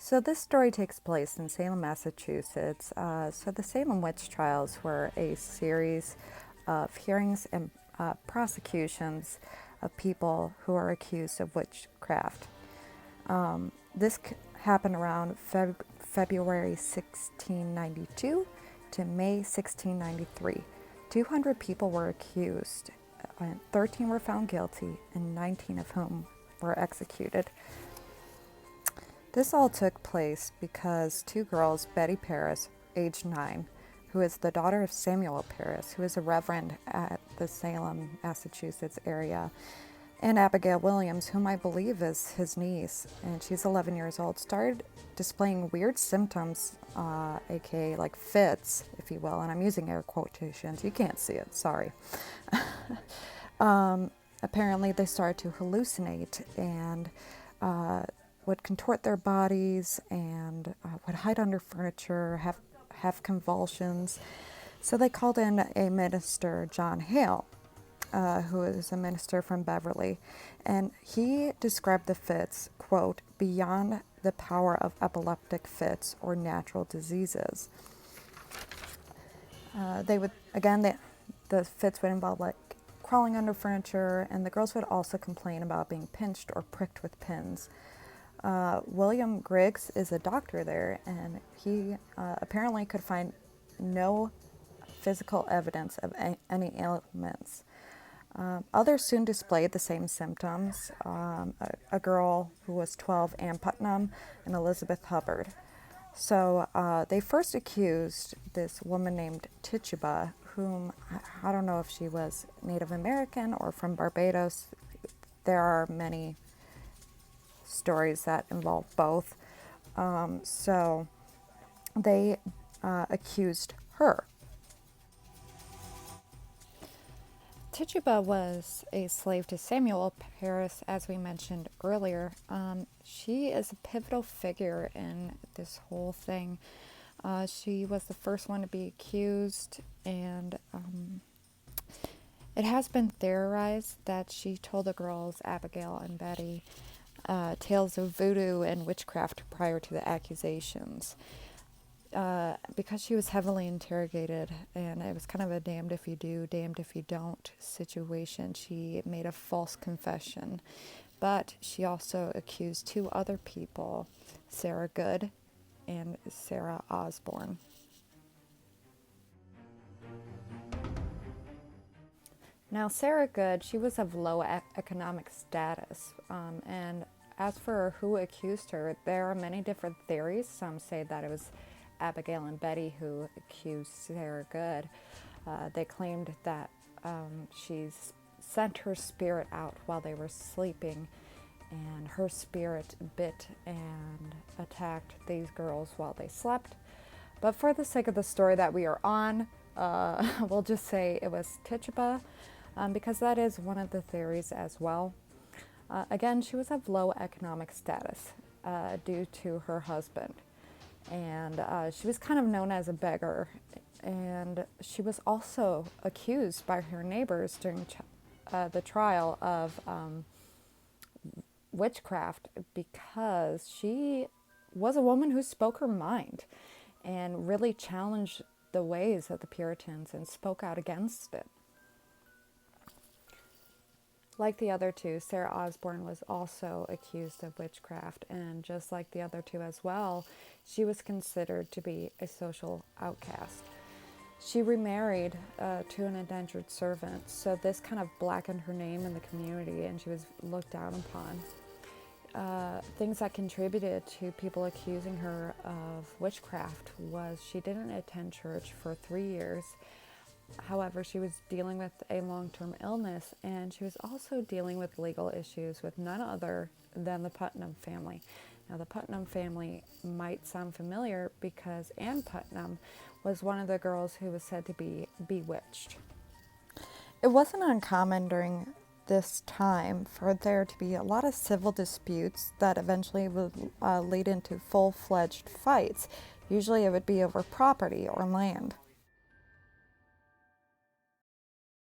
So this story takes place in Salem, Massachusetts. So the Salem Witch Trials were a series of hearings and prosecutions of people who are accused of witchcraft. This happened around February 1692 to May 1693. 200 people were accused, 13 were found guilty, and 19 of whom were executed. This all took place because two girls, Betty Paris, age 9, who is the daughter of Samuel Paris, who is a reverend at the Salem, Massachusetts area, and Abigail Williams, whom I believe is his niece, and she's 11 years old, started displaying weird symptoms, aka like fits, if you will, and I'm using air quotations. You can't see it, sorry. Apparently they started to hallucinate and would contort their bodies and would hide under furniture, have convulsions. So they called in a minister, John Hale, who is a minister from Beverly, and he described the fits, quote, beyond the power of epileptic fits or natural diseases. The fits would involve like crawling under furniture, and the girls would also complain about being pinched or pricked with pins. William Griggs is a doctor there, and he apparently could find no physical evidence of any ailments. Others soon displayed the same symptoms. A girl who was 12, Ann Putnam, and Elizabeth Hubbard. So they first accused this woman named Tituba, whom I don't know if she was Native American or from Barbados. There are many stories that involve both. So they accused her. Tituba was a slave to Samuel Paris, as we mentioned earlier. She is a pivotal figure in this whole thing. She was the first one to be accused, and it has been theorized that she told the girls, Abigail and Betty, tales of voodoo and witchcraft prior to the accusations. Because she was heavily interrogated, and it was kind of a damned if you do, damned if you don't situation, she made a false confession. But she also accused two other people, Sarah Good and Sarah Osborne. Now, Sarah Good, she was of low economic status, and as for who accused her, there are many different theories. Some say that it was Abigail and Betty who accused Sarah Good. They claimed that she sent her spirit out while they were sleeping, and her spirit bit and attacked these girls while they slept. But for the sake of the story that we are on, we'll just say it was Tituba, because that is one of the theories as well. Again, she was of low economic status due to her husband. And she was kind of known as a beggar, and she was also accused by her neighbors during the trial of witchcraft, because she was a woman who spoke her mind and really challenged the ways of the Puritans and spoke out against it. Like the other two, Sarah Osborne was also accused of witchcraft, and just like the other two as well, she was considered to be a social outcast. She remarried to an indentured servant, so this kind of blackened her name in the community, and she was looked down upon. Things that contributed to people accusing her of witchcraft was she didn't attend church for 3 years. However, she was dealing with a long-term illness, and she was also dealing with legal issues with none other than the Putnam family. Now, the Putnam family might sound familiar because Ann Putnam was one of the girls who was said to be bewitched. It wasn't uncommon during this time for there to be a lot of civil disputes that eventually would lead into full-fledged fights. Usually it would be over property or land.